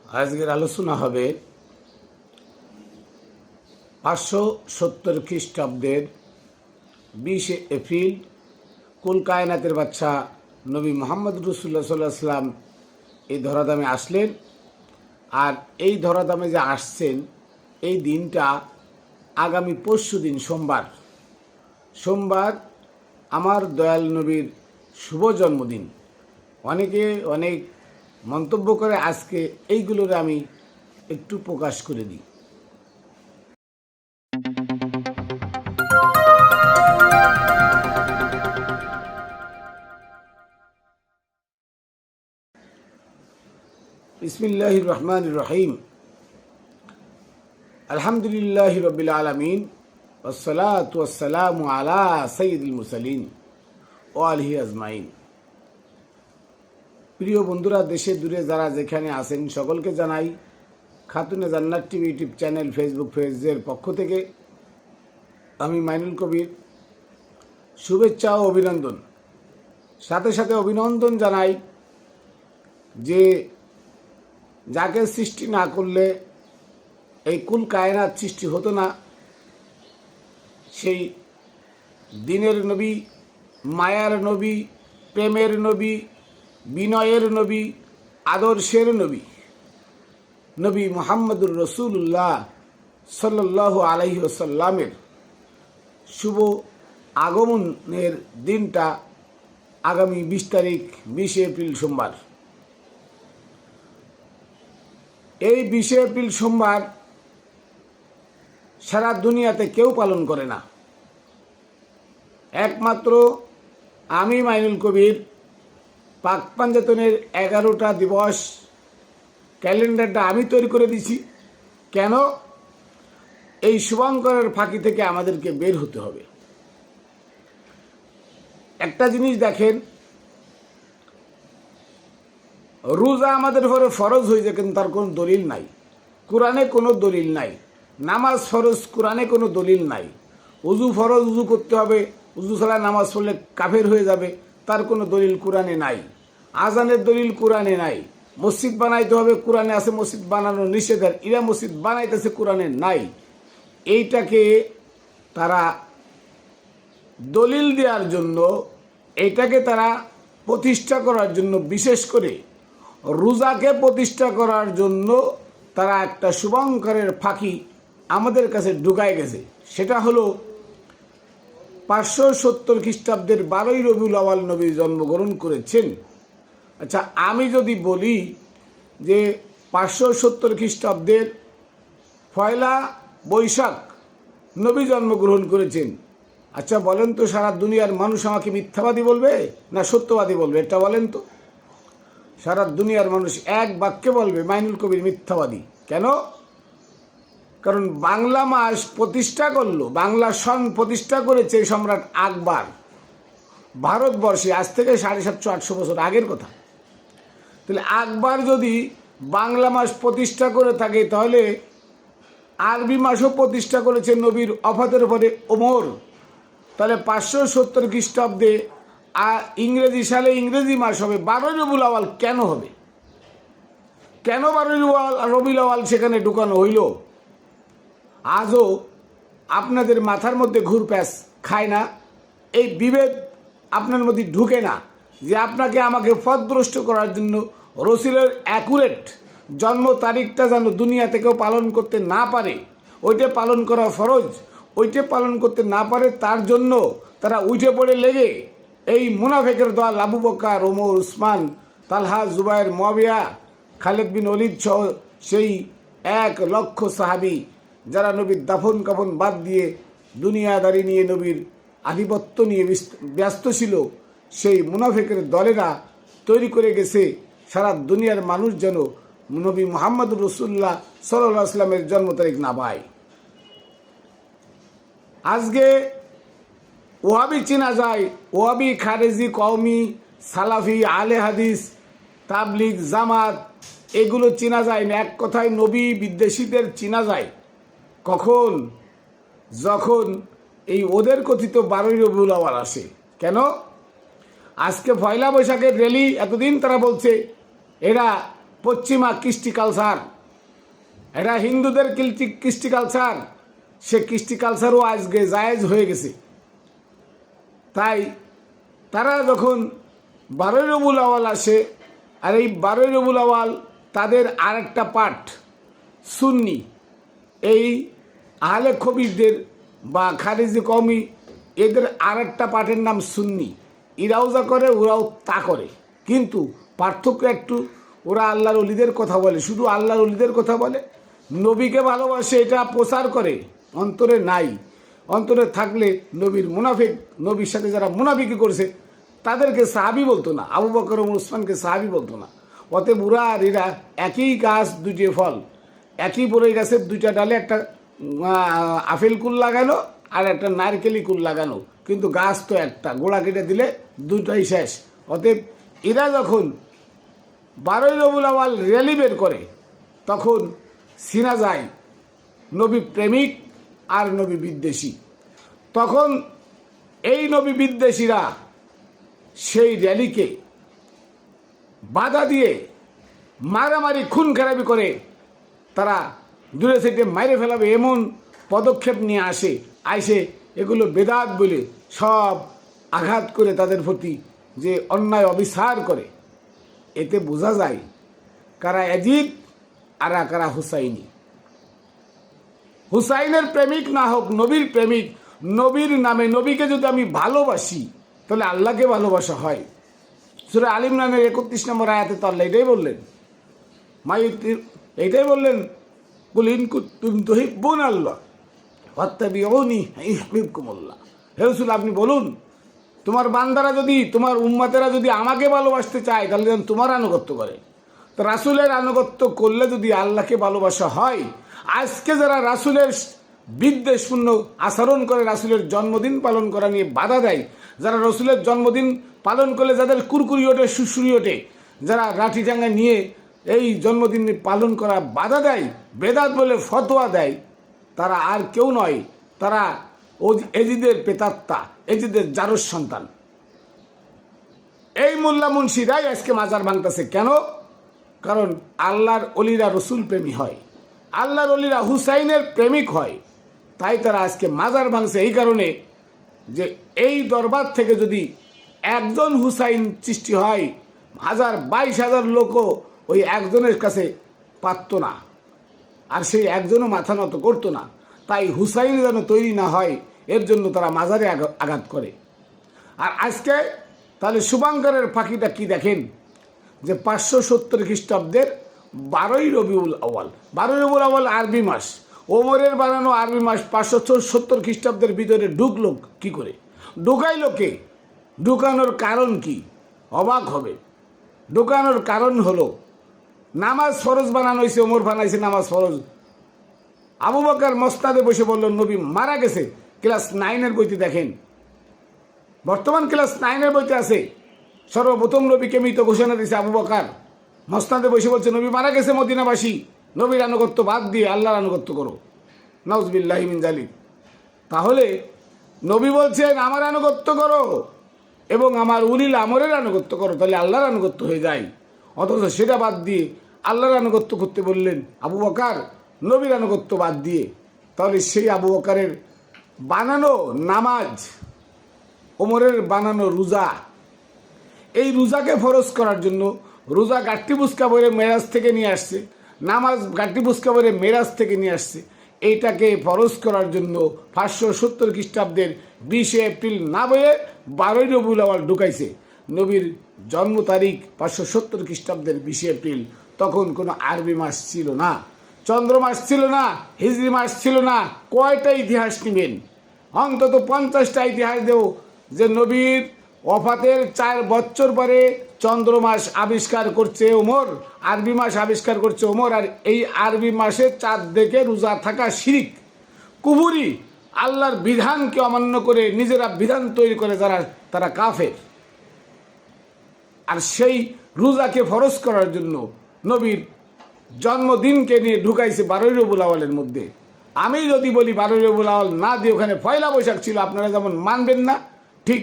আজকের আলোচনা হবে 570 খ্রিস্টাব্দের 20 এপ্রিল কুল কায়নাতের বাদশা নবী মোহাম্মদ রসুল্লাহ সাল্লাহ সাল্লাম এই ধরাধামে আসলেন। আর এই ধরাধামে যে আসছেন এই দিনটা আগামী পরশু দিন সোমবার আমার দয়াল নবীর শুভ জন্মদিন। অনেকে অনেক মন্তব্য করে, আজকে এইগুলোর আমি একটু প্রকাশ করে দিই। বিসমিল্লাহির রহমানির রহিম। আলহামদুলিল্লাহি রাব্বিল আলামিন ওয়াসসালাতু ওয়াসসালামু আলা সাইয়্যিদিল মুরসালিন ওয়া আলিহি আজমাইন। প্রিয় বন্ধুরা, দেশে দূরে যারা যেখানে আছেন সকলকে জানাই খাতুনে জান্নাত টিভি ইউটিউব চ্যানেল ফেসবুক পেজের পক্ষ থেকে আমি মাইনুল কবির শুভেচ্ছা ও অভিনন্দন। সাথে সাথে অভিনন্দন জানাই যে যাকে সৃষ্টি না করলে এই কুল কায়নাত সৃষ্টি হতো না, সেই দিনের নবী, মায়ার নবী, প্রেমের নবী, বিনয়ের নবী, আদর্শের নবী নবী মুহাম্মদুর রসুল্লাহ সাল্লাল্লাহু আলাইহি ওয়াসাল্লামের শুভ আগমনের দিনটা আগামী 20 তারিখ 20 এপ্রিল সোমবার। এই 20 এপ্রিল সোমবার সারা দুনিয়াতে কেউ পালন করে না, একমাত্র আমি মাইনুল কবির পাক পাঞ্জাতনের 11টা দিবস ক্যালেন্ডারটা আমি তৈরি করে দিছি। কেন? এই শুভঙ্করের ফাঁকি থেকে আমাদেরকে বের হতে হবে। একটা জিনিস দেখেন, রোজা আমাদের উপরে ফরজ হয়ে যায়, কিন্তু তার কোনো দলিল নাই, কোরআনে কোনো দলিল নাই। নামাজ ফরজ, কোরআনে কোনো দলিল নাই। উজু ফরজ, উজু করতে হবে, উজু ছাড়া নামাজ পড়লে কাফের হয়ে যাবে, তার কোনো দলিল কোরআনে নাই। আজানের দলিল কোরআনে নাই। মসজিদ বানাইতে হবে, কোরআনে আছে মসজিদ বানানো নিষেধার, ইরা মসজিদ বানাইতেছে, কোরআনে নাই। এইটাকে তারা দলিল দেওয়ার জন্য, এইটাকে তারা প্রতিষ্ঠা করার জন্য, বিশেষ করে রোজাকে প্রতিষ্ঠা করার জন্য তারা একটা শুভঙ্করের ফাঁকি আমাদের কাছে ঢুকায় গেছে। সেটা হলো 570 খ্রিস্টাব্দের 12ই রবিউল আউয়াল নবী জন্মগ্রহণ করেছেন। আচ্ছা, আমি যদি বলি যে 570 খ্রিস্টাব্দের 1 বৈশাখ নবী জন্মগ্রহণ করেছেন, আচ্ছা বলেন তো, সারা দুনিয়ার মানুষ আমাকে মিথ্যাবাদী বলবে না সত্যবাদী বলবে? এটা বলেন তো। সারা দুনিয়ার মানুষ এক বাক্যে বলবে মাইনুল কবির মিথ্যাবাদী। কেন? কারণ বাংলা মাস প্রতিষ্ঠা করলো, বাংলা সন প্রতিষ্ঠা করেছে সম্রাট আকবর ভারতবর্ষে, আজ থেকে 750-800 বছর আগের কথা। তাহলে আকবর যদি বাংলা মাস প্রতিষ্ঠা করে থাকে, তাহলে আরবি মাসও প্রতিষ্ঠা করেছে নবীর ওফাতের পরে ওমর। তাহলে 570 খ্রিস্টাব্দে ইংরেজি সালে ইংরেজি মাস হবে 12ই রবিউল আউয়াল। কেন হবে? কেন 12ই রবিউল আউয়াল সেখানে ঢুকানো হইল? আজও আপনাদের মাথার মধ্যে ঘুরপ্যাঁচ খায় না, এই বিভেদ আপনার মধ্যে ঢুকে না যে আপনাকে আমাকে পথভ্রষ্ট করার জন্য রসুলের অ্যাকুরেট জন্ম তারিখটা যেন দুনিয়া থেকেও পালন করতে না পারে, ওইটা পালন করা ফরজ, ওইটা পালন করতে না পারে, তার জন্য তারা উঠে পড়ে লেগে এই মুনাফেকের দল আবু বকর, ওমর, উসমান, তালহা, জুবায়ের, মুয়াবিয়া, খালিদ বিন ওয়ালিদ সহ সেই 1 লক্ষ সাহাবী যারা নবীর দাফন কাফন বাদ দিয়ে দুনিয়াদারি নিয়ে নবীর আধিপত্য নিয়ে ব্যস্ত ছিল, সেই মুনাফেকের দলেরা তৈরি করে গেছে সারা দুনিয়ার মানুষ যেন নবী মুহাম্মদুর রসুল্লাহ সাল্লাল্লাহু আলাইহি ওয়াসাল্লামের জন্ম তারিখ না পায়। আজকে ওয়াহাবি চেনা যায়, ওয়াহাবি, খারেজি, কওমি, সালাফি, আলে হাদিস, তাবলিগ, জামাত, এগুলো চেনা যায় না। এক কথায় নবী বিদ্বেষীদের চেনা যায় কখন? যখন এই ওদের কথিত 12ই রবিউল আউয়াল আসে। কেন? আজকে 1 বৈশাখের র্যালি, এতদিন তারা বলছে এরা পশ্চিমা কৃষ্টি কালচার, এটা হিন্দুদের কৃষ্টি কালচার, সে কৃষ্টি কালচারও আজকে জায়েজ হয়ে গেছে। তাই তারা যখন 12ই রবিউল আউয়াল আসে, আর এই 12ই রবিউল আউয়াল তাদের আরেকটা পাঠ সুন্নি, এই আহলে খবিরদের বা খারিজি কওমি এদের আরেকটা পাঠের নাম সুন্নি। এরাও যা করে ওরাও তা করে, কিন্তু পার্থক্য একটু, ওরা আল্লাহর ওলিদের কথা বলে, শুধু আল্লাহর ওলিদের কথা বলে, নবীকে ভালোবাসে এটা প্রচার করে, অন্তরে নাই। অন্তরে থাকলে নবীর মুনাফিক, নবীর সাথে যারা মুনাফিকি করছে তাদেরকে সাহাবি বলতো না, আবু বকর ওমর উসমানকে সাহাবি বলতো না। অতএব ওরা আর এরা একই গাছ দুইটি ফল, একই বড়ই গাছের দুইটা ডালে একটা আপেল কুল লাগানো আর একটা নারকেলি কুল লাগানো, কিন্তু গাছ তো একটা, গোড়া কেটে দিলে দুটাই শেষ। অতএব এরা যখন 12ই রবিউল আউয়াল র্যালি বের করে তখন চিনা যায় নবী প্রেমিক আর নবী বিদ্বেষী। তখন এই নবী বিদ্বেষীরা সেই র্যালিকে বাধা দিয়ে মারামারি খুন খারাপি করে তারা দূরে থেকে মাইরে ফেলাবে এমন পদক্ষেপ নিয়ে আইসে এগুলো বেদাত বলে সব আঘাত করে তাদের প্রতি যে অন্যায় অবিচার করে। এতে বোঝা যায় কারা ইয়াজিদ আর কারা হুসাইনি। হুসাইনের প্রেমিক না হোক, নবীর প্রেমিক, নবীর নামে নবীকে যদি আমি ভালোবাসি তাহলে আল্লাহকে ভালোবাসা হয়। সূরা আল ইমরানের 31 নম্বর আয়াতে তো আল্লাহ এটাই বললেন, এইটাই বললেন, কুল ইন কুনতুম তুহিব্বুনা আল্লাহ ফাত্তাবিউনি ইউহিব্বুকুমুল্লাহ। হে রাসূল, আপনি বলুন তোমার বান্দারা যদি, তোমার উম্মতেরা যদি আমাকে ভালোবাসতে চায় তাহলে যেন তোমার আনুগত্য করে। তো রাসূলের আনুগত্য করলে যদি আল্লাহকে ভালোবাসা হয়, আজকে যারা রাসূলের বিদ্বেষপূর্ণ আচরণ করে, রাসূলের জন্মদিন পালন করা নিয়ে বাধা দেয়, যারা রসুলের জন্মদিন পালন করলে যাদের কুরকুরি ওঠে, সুসুরি ওঠে, যারা লাঠি টাঙ্গা নিয়ে এই জন্মদিন পালন করা বাধা দেয়, বেদাত বলে ফতোয়া দেয়, তারা আর কেউ নয়, তারা এজিদের প্রেতাত্মা, এজিদের জারজ সন্তান। এই মোল্লা মুন্সিরাই আজকে মাজার ভাঙতেছে। কেন? কারণ আল্লাহর অলিরা রসুল প্রেমী হয়, আল্লাহর অলিরা হুসাইনের প্রেমিক হয়, তাই তারা আজকে মাজার ভাঙছে। এই কারণে যে এই দরবার থেকে যদি একজন হুসাইন সৃষ্টি হয়, 22,000 লোকও ওই একজনের কাছে পারত না, আর সেই একজনও মাথা নত করতো না। তাই হুসাইন যেন তৈরি না হয় এর জন্য তারা মাজারে আঘাত করে। আর আজকে তাহলে শুভাঙ্করের ফাঁকিটা কি দেখেন, যে 570 খ্রিস্টাব্দের 12ই রবিউল আউয়াল, 12ই রবিউল আউয়াল আরবি মাস, ওমরের বানানো আরবি মাস 570 খ্রিস্টাব্দের ভিতরে ঢুকলো কি করে? ঢুকাইলো কে? ঢুকানোর কারণ কি? অবাক হবে। ঢুকানোর কারণ হলো নামাজ ফরজ বানানো হয়েছে, ওমর বানাইছে নামাজ ফরজ। আবু বকর মসনাদে বসে বলল নবী মারা গেছে, ক্লাস 9-এর বইতে দেখেন, বর্তমান ক্লাস 9-এর বইতে আছে। সর্বপ্রথম নবীকে মৃত ঘোষণা দিয়েছে আবু বকর, মসনাদে বসে বলছে নবী মারা গেছে, মদিনাবাসী নবীর আনুগত্য বাদ দিয়ে আল্লাহর আনুগত্য করো। নাউজুবিল্লাহি মিন যালিক। তাহলে নবী বলছেন আমার আনুগত্য করো এবং আমার উলিল আমরের আনুগত্য করো, তাহলে আল্লাহর আনুগত্য হয়ে যায়। অথচ সেটা বাদ দিয়ে আল্লাহর আনুগত্য করতে বললেন আবু বকর, নবীর আনুগত্য বাদ দিয়ে। তাহলে সেই আবু বকরের বানানো নামাজ, ওমরের বানানো রোজা, এই রোজাকে ফরজ করার জন্য রোজা গাট্টি বুসকা বলে মেরাজ থেকে নিয়ে আসছে, নামাজ গাট্টি বুসকা বলে মেরাজ থেকে নিয়ে আসছে। এইটাকে ফরজ করার জন্য 570 খ্রিস্টাব্দের 20 এপ্রিল না বলে 12ই রবিউল আউয়াল ঢুকাইছে। নবীর জন্ম তারিখ 570 খ্রিস্টাব্দের 20 এপ্রিল। তখন কোনো আরবি মাস ছিল না, চন্দ্র মাস ছিল না, হিজরি মাস ছিল না। কয়টা ইতিহাস নেবেন? অন্তত 50টা ইতিহাস দেব যে নবীর ওফাতের 4 বছর পরে চন্দ্র মাস আবিষ্কার করছে ওমর, আরবি মাস আবিষ্কার করছে ওমর। আর এই আরবি মাসে চাঁদ দেখে রোজা থাকা শিরিক, কুফরি, আল্লাহর বিধানকে অমান্য করে নিজেরা বিধান তৈরি করে যারা, তারা কাফের। আর সেই রোজাকে ফরজ করার জন্য নবীর জন্মদিনকে নিয়ে ঢুকাইছে 12ই রবিউল আউয়ালের মধ্যে। আমি যদি বলি 12ই রবিউল আউয়াল না দিয়ে ওখানে পয়লা বৈশাখ ছিল, আপনারা যেমন মানবেন না, ঠিক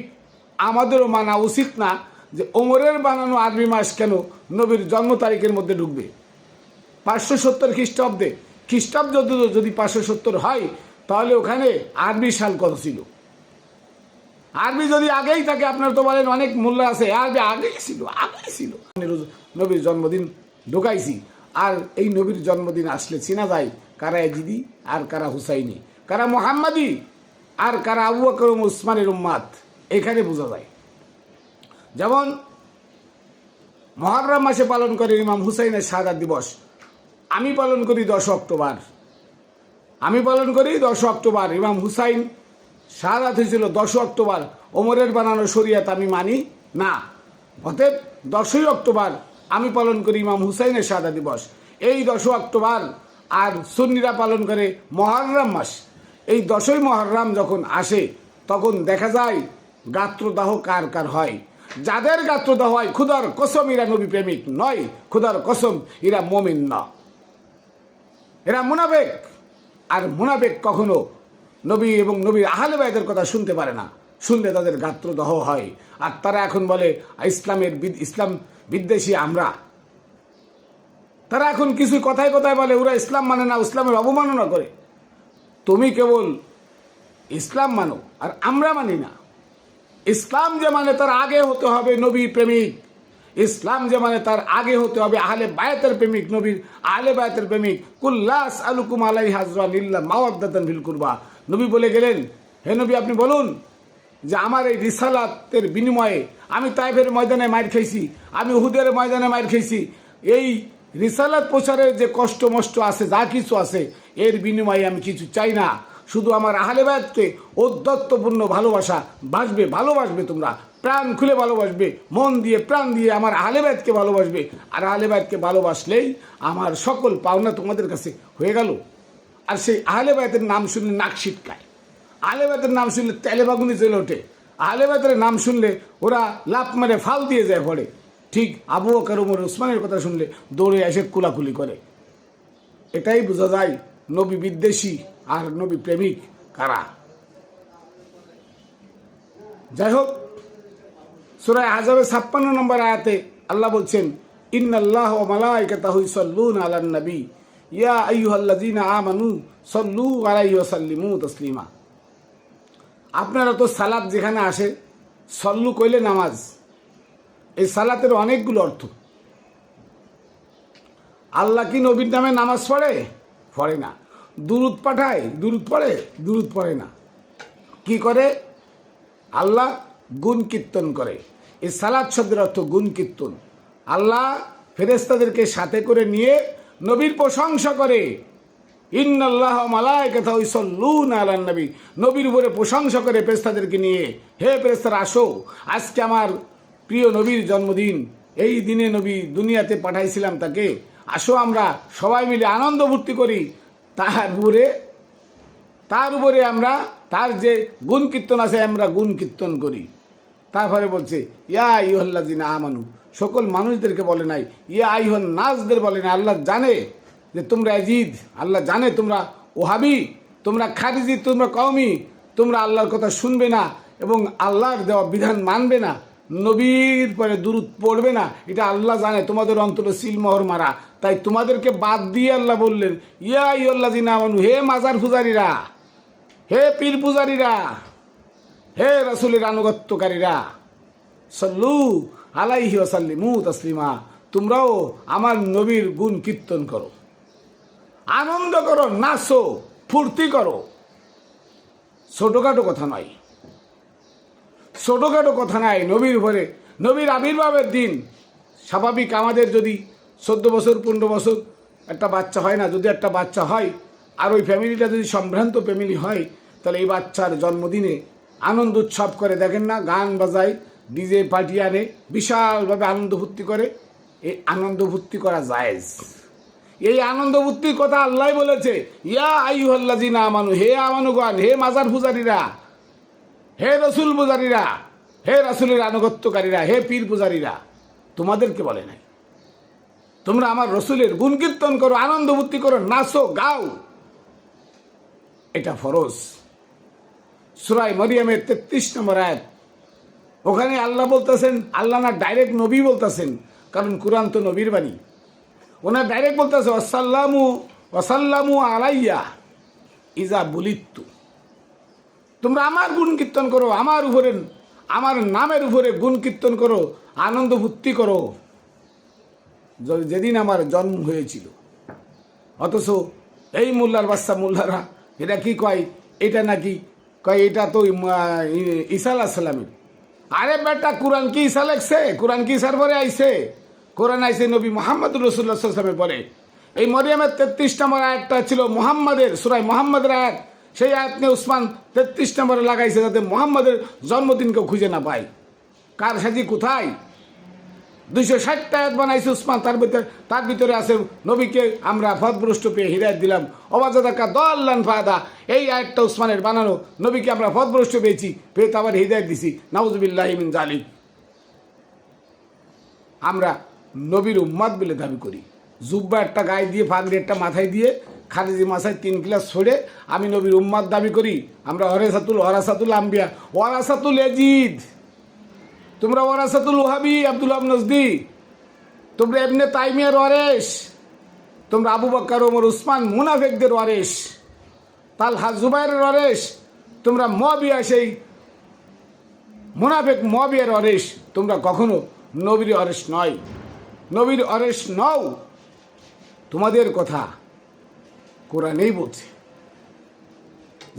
আমাদেরও মানা উচিত না যে ওমরের বানানো আরবি মাস কেন নবীর জন্ম তারিখের মধ্যে ঢুকবে? 570 খ্রিস্টাব্দে, খ্রিস্টাব্দ যদি 570 হয়, তাহলে ওখানে আরবি সাল কত ছিল? আরবি যদি আগেই থাকে, আপনার তো বলেন অনেক মূল্য আছে, আরবি আগেই ছিল। নবীর জন্মদিন ঢুকাইছি। আর এই নবীর জন্মদিন আসলে চেনা যায় কারা এজিদি আর কারা হুসাইনি, কারা মোহাম্মদী আর কারা আবু বকর ও উসমানের উম্মাত, এখানে বোঝা যায়। যেমন মুহররম মাসে পালন করে ইমাম হুসাইনের শাহাদাত দিবস, আমি পালন করি 10 অক্টোবর। ইমাম হুসাইন শাহাদাত হয়েছিল 10 অক্টোবর। ওমরের বানানো শরিয়াত আমি মানি না, অতএব 10 অক্টোবর আমি পালন করি ইমাম হুসাইনের শাহাদাত দিবস। এই 10 অক্টোবর আর সুন্নিরা পালন করে মুহররম মাস। এই 10ই মুহররম যখন আসে, তখন দেখা যায় গাত্রদাহ কার কার হয়। যাদের গাত্রদাহ হয়, খুদার কসম এরা নবী প্রেমিক নয়, খুদার কসম এরা মুমিন না, এরা মুনাফিক। আর মুনাফিক কখনো নবী এবং নবীর আহলে বাইতের কথা শুনতে পারে না, শুনলে তাদের গাত্রদাহ হয়। আর তারা এখন বলে ইসলাম বিদ্বেষী আমরা। তারা এখন কিছু কথায় কথায় বলে ওরা ইসলাম মানে না, ইসলামের অবমাননা করে। তুমি কেবল ইসলাম মানো আর আমরা মানি না। ইসলাম যে মানে তার আগে হতে হবে নবী প্রেমিক, ইসলাম যে মানে তার আগে হতে হবে আহলে বায়াতের প্রেমিক, নবীর আহলে বায়াতের প্রেমিক। কুল্লাস আলুকুম আলাইহি হাজরা লিল্লাহ মাওয়াদ্দাতান ফিল কুরবা। নবী বলে গেলেন, হে নবী আপনি বলুন যে আমার এই রিসালাতের বিনিময়ে আমি তাইফের ময়দানে মার খেয়েছি, আমি উহুদের ময়দানে মার খেয়েছি, এই রিসালাত প্রচারের যে কষ্ট মষ্ট আছে, যা কিছু আছে, এর বিনিময়ে আমি কিছু চাই না। শুধু আমার আহলে বায়াতকে ঔদ্ধত্যপূর্ণ ভালোবাসবে তোমরা, প্রাণ খুলে ভালোবাসবে, মন দিয়ে প্রাণ দিয়ে আমার আহলে বায়াতকে ভালোবাসবে। আর আহলে বায়াতকে ভালোবাসলেই আমার সকল পাওনা তোমাদের কাছে হয়ে গেল। আর সেই আহলে বায়াতের নাম শুনলে নাক ছিটকায়, আহলে বায়াতের নাম শুনলে তেলে বাগুনি জ্বলে ওঠে, আহলে বায়াতের নাম শুনলে ওরা লাফ মেরে ফাল দিয়ে যায় পড়ে। ঠিক আবু বকর ওমর উসমানের কথা শুনলে দৌড়ে এসে কুলাকুলি করে। এটাই বোঝা যায় নবী বিদ্বেষী আর নবী প্রেমিক কারা। যাই হোক, সূরা আহজাবের 56 নম্বর আয়াতে আল্লাহ বলছেন, ইন্নাল্লাহা ওয়া মালাইকাতাহু ইউসাল্লুনা আলান নবী ইয়া আইয়ুহাল্লাযীনা আমানু সাল্লু আলাইহি ওয়া সাল্লিমু তাসলিমা। আপনারা তো সালাত যেখানে আসে, সল্লু কইলে নামাজ। এই সালাতের অনেকগুলো অর্থ। আল্লাহ কি নবীর নামে নামাজ পড়ে না। দুরূদ পাঠায়, দুরূদ পড়ে না। কি করে? আল্লাহ গুণ কীর্তন করে। এই সালাত শব্দের অর্থ গুণ কীর্তন। আল্লাহ ফেরেশতাদেরকে সাথে করে নিয়ে নবীর প্রশংসা করে। ইন্নাল্লাহা ওয়া মালাইকাতাহু ইউসাল্লুনা আলান নবী, নবীর উপরে প্রশংসা করে ফেরেশতাদেরকে নিয়ে। হে ফেরেশতারা আসো, আজকে আমার প্রিয় নবীর জন্মদিন, এই দিনে নবী দুনিয়াতে পাঠাইছিলাম তাকে, আসো আমরা সবাই মিলে আনন্দ ফুর্তি করি। তার উপরে আমরা তার যে গুণ কীর্তন আছে আমরা গুণ কীর্তন করি। তারপরে বলছে ইয়া আইয়ুহাল্লাযীনা আমানু, সকল মানুষদেরকে বলে নাই, ইয়া আইয়ুহান নাসদের বলে নাই। আল্লাহ জানে যে তোমরা এজিদ, আল্লাহ জানে তোমরা ওহাবি, তোমরা খারিজি, তোমরা কওমি, তোমরা আল্লাহর কথা শুনবে না এবং আল্লাহর দেওয়া বিধান মানবে না, নবীর পরে দুরূদ পড়বে না। এটা আল্লাহ জানে তোমাদের অন্তরে সিলমোহর মারা। তাই তোমাদেরকে বাদ দিয়ে আল্লাহ বললেন, ইয়া আইয়ুহাল্লাযীনা আমানু, হে মাজার পূজারীরা, হে পীর পূজারীরা, হে রাসূলের আনুগত্যকারীরা, সাল্লু আলাইহি ওয়া সাল্লিমু তাসলিমা, তোমরাও আমার নবীর গুণ কীর্তন করো, আনন্দ করো, নাচো, ফুর্তি করো। ছোটখাটো কথা নয়, নবীর উপরে, নবীর আবির্ভাবের দিন। স্বাভাবিক আমাদের যদি 14 বছর 15 বছর একটা বাচ্চা হয় না, যদি একটা বাচ্চা হয় আর ওই ফ্যামিলিটা যদি সম্ভ্রান্ত ফ্যামিলি হয়, তাহলে এই বাচ্চার জন্মদিনে আনন্দ উৎসব করে, দেখেন না, গান বাজায়, ডিজে পার্টি আনে, বিশালভাবে আনন্দ ফুর্তি করে। এই আনন্দ ফুর্তি করা জায়েজ। এই আনন্দ ফুর্তির কথা আল্লাহ বলেছে, ইয়া আইয়ুহাল্লাযীনা আমানু, হে আমানুগণ, হে মাজার পূজারীরা, হে রসুল পূজারীরা, হে রাসূলের আনুগত্যকারীরা, হে পীর পূজারীরা, তোমাদেরকে বলে নাই। তোমরা আমার রসুলের গুণ কীর্তন করো, আনন্দ ফুর্তি করো, নাচো, গাও, এটা ফরজ। সূরা মরিয়মের 33 নম্বর আয়াত ওখানে আল্লাহ বলতেছেন, আল্লাহ না ডাইরেক্ট নবী বলতেছেন, কারণ কোরআন তো নবীর বাণী। ওনার ডাইরেক্ট বলতেছে ওয়াসাল্লামু আলাইয়া ইজা বুলিত্তু, তোমরা আমার গুণ কীর্তন করো, আমার উপরে, আমার নামের উপরে গুণ কীর্তন করো, আনন্দ ফুর্তি করো যেদিন আমার জন্ম হয়েছিল। অথচ এই মোল্লার বাচ্চা মোল্লারা এটা কি কয়, এটা নাকি কয় এটা তো ঈসা আলাইহিস সালামের। আরে বেটা, কোরআন কি ঈসা লেখছে? কোরআন কি ঈসার পরে আইছে? কোরআন আইছে নবী মুহাম্মদুর রাসূলুল্লাহ সাল্লাল্লাহু আলাইহি ওয়াসাল্লামের পরে। এই মরিয়মের 33 নম্বর আয়াতটা ছিল মুহাম্মাদের, সূরা মুহাম্মাদের আয়াত। সেই আয়াত নিয়ে উসমান 33 নম্বরে লাগাইছে যাতে মুহাম্মাদের জন্মদিনকে খুঁজে না পায়। কার সাজি কোথায়? 260টা আয়াত বানাইছে উসমান, তার ভিতরে আছে নবীকে আমরা পথভ্রষ্ট পেয়ে হিদায়াত দিলাম, অবাজাদাকা দল্লান ফাদা। এই আয়াতটা উসমানের বানানো, নবীকে আমরা পথভ্রষ্ট পেয়েছি, পেয়ে তো আবার হিদায়াত দিছি, নাউযুবিল্লাহি মিন যালিক। আমরা নবীর উম্মাদ বলে দাবি করি। জুব্বা একটা গায়ে দিয়ে, পাগড়ি একটা মাথায় দিয়ে, খারিজি মাথায় 3 ক্লাস ছড়ে আমি নবীর উম্মাদ দাবি করি। আমরা ওয়ারাসাতুল আম্বিয়া, ওয়ারাসাতুল ইয়াজিদ, তোমরা ওয়ারাসাতুল ওহাবি আব্দুল ওহাব নজদি, তোমরা ইবনে তাইমিয়ার ওয়ারেস, তোমরা আবু বকর ওমর উসমান মুনাফিকদের ওয়ারেস, তালহা জুবাইরের ওয়ারেস, তোমরা মুয়াবিয়া সেই মুনাফিক মুয়াবিয়ার ওয়ারেস। তোমরা কখনো নবীর ওয়ারেস নয়, নবীর ওয়ারেস নও। তোমাদের কথা কোরআনেই বলছে।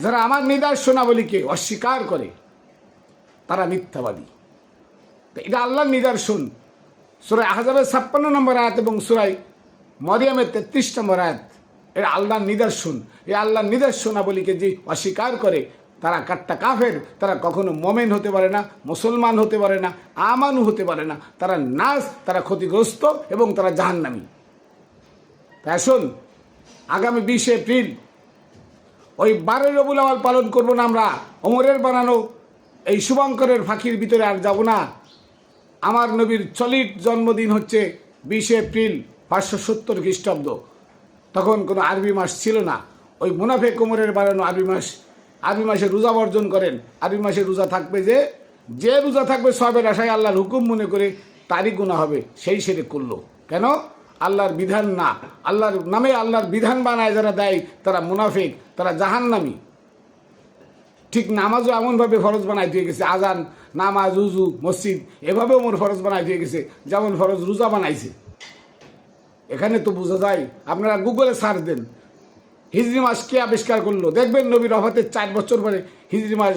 যারা আমার নিদর্শনাবলীকে অস্বীকার করে তারা মিথ্যাবাদী। এটা আল্লাহর নিদর্শন। সূরা আহজাবের 56 নম্বর আয়াত এবং সূরা মরিয়মের 33 নম্বর আয়াত, এটা আল্লাহর নিদর্শন। এই আল্লাহর নিদর্শনাবলীকে যে অস্বীকার করে তারা কাট্টা কাফের, তারা কখনো মোমেন হতে পারে না, মুসলমান হতে পারে না, আমানু হতে পারে না। তারা নাস, তারা ক্ষতিগ্রস্ত এবং তারা জাহান্নামী। তাই আসুন, আগামী 20 এপ্রিল ওই 12 রবিউল আউয়াল পালন করব না আমরা। ওমরের বানানো এই শুভঙ্করের ফাঁকির ভিতরে আর যাব না। আমার নবীর চলিত জন্মদিন হচ্ছে 20 এপ্রিল 570 খ্রিস্টাব্দ। তখন কোনো আরবি মাস ছিল না। ওই মুনাফেক ওমরের বানানো আরবি মাস, আরবি মাসে রোজা বর্জন করেন। আরবি মাসে রোজা থাকবে যে রোজা থাকবে সবের আশায় আল্লাহর হুকুম মনে করে তারই গুনাহ হবে, সেই সেরে করলো। কেন? আল্লাহর বিধান না, আল্লাহর নামে আল্লাহর বিধান বানায় যারা দেয় তারা মুনাফিক, তারা জাহান্নামী। ঠিক নামাজও এমনভাবে ফরজ বানাই দিয়ে গেছে, আজান, নামাজ, উজু, মসজিদ এভাবেও মোর ফরজ বানাই দিয়ে গেছে, যেমন ফরজ রোজা বানাইছে। এখানে তো বোঝা যায়, আপনারা গুগলে সার্চ দেন হিজরি মাস কে আবিষ্কার করলো, দেখবেন নবীর ওফাতের 4 বছর পরে হিজরি মাস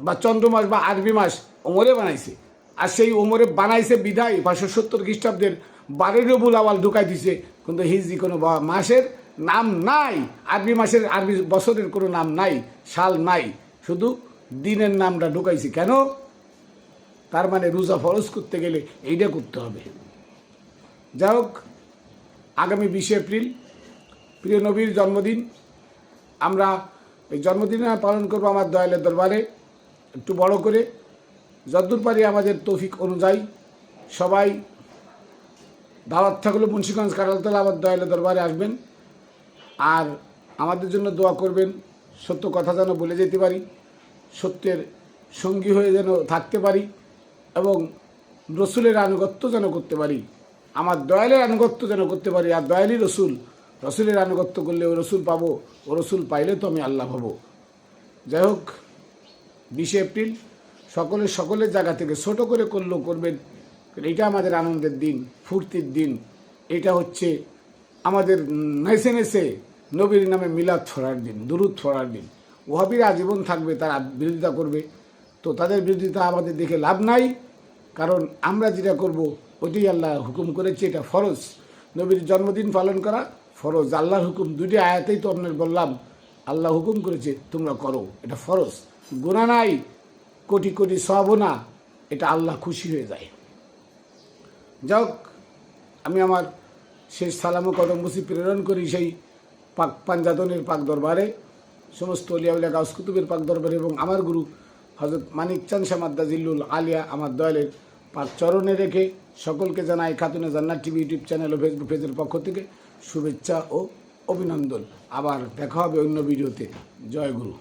বা চন্দ্র মাস বা আরবি মাস ওমরে বানাইছে। আর সেই ওমরে বানাইছে বিধায় 570 খ্রিস্টাব্দের 12 রবিউল আউয়াল ঢুকাই দিছে। কিন্তু হিজরি কোনো মাসের নাম নাই, আরবি মাসের, আরবি বছরের কোনো নাম নাই, সাল নাই, শুধু দিনের নামটা ঢুকাইছি। কেন? তার মানে রোজা ফরজ করতে গেলে এইটা করতে হবে। যাই হোক, আগামী 20 এপ্রিল প্রিয় নবীর জন্মদিন। আমরা এই জন্মদিনে পালন করবো আমার দয়ালের দরবারে একটু বড় করে, যতদূর পারি আমাদের তৌফিক অনুযায়ী। সবাই দাওয়াত থাকলে মুন্সিগঞ্জ কাঁঠালতলা আমার দয়ালের দরবারে আসবেন, আর আমাদের জন্য দোয়া করবেন। সত্য কথা যেন বলে যেতে পারি, সত্যের সঙ্গী হয়ে যেন থাকতে পারি, এবং রসুলের আনুগত্য যেন করতে পারি, আমার দয়ালের আনুগত্য যেন করতে পারি। আর দয়ালই রসুল, রসুলের আনুগত্য করলে ও রসুল পাবো, ও রসুল পাইলে তো আমি আল্লাহ পাবো। যাই হোক, 20 এপ্রিল সকলের জায়গা থেকে ছোট করে করলেও করবেন। এটা আমাদের আনন্দের দিন, ফুর্তির দিন। এটা হচ্ছে আমাদের নেচে নেচে নবীর নামে মিলাদ ছড়ার দিন, দুরুদ ছড়ার দিন। ওহাবিরা আজীবন থাকবে, তারা বিরোধিতা করবে, তো তাদের বিরোধিতা আমাদের দেখে লাভ নাই। কারণ আমরা যেটা করব ওইটাই আল্লাহ হুকুম করেছে, এটা ফরজ। নবীর জন্মদিন পালন করা ফরজ, আল্লাহর হুকুম। 2টি আয়াতেই তো আপনার বললাম, আল্লাহ হুকুম করেছে তোমরা করো, এটা ফরজ। গুনাহ নাই, কোটি কোটি সওয়াবও না, এটা আল্লাহ খুশি হয়ে যায়। যাক, আমি আমার শেষ সালাম ও কদমবুসি প্রেরণ করি সেই পাক পাঞ্জাতনের পাক দরবারে, সমস্ত অলিয়া উলিয়া গাউস কুতুবের পাক দরবারে, এবং আমার গুরু হযরত মানিক চাঁদ শাহ মাদ্দাজিল্লুল আলিয়া আমার দয়ালের পাক চরণে রেখে সকলকে জানাই খাতুনে জান্নাত টিভি ইউটিউব চ্যানেল ও ফেসবুক পেজের পক্ষ থেকে শুভেচ্ছা ও অভিনন্দন। আবার দেখা হবে অন্য ভিডিওতে। জয় গুরু।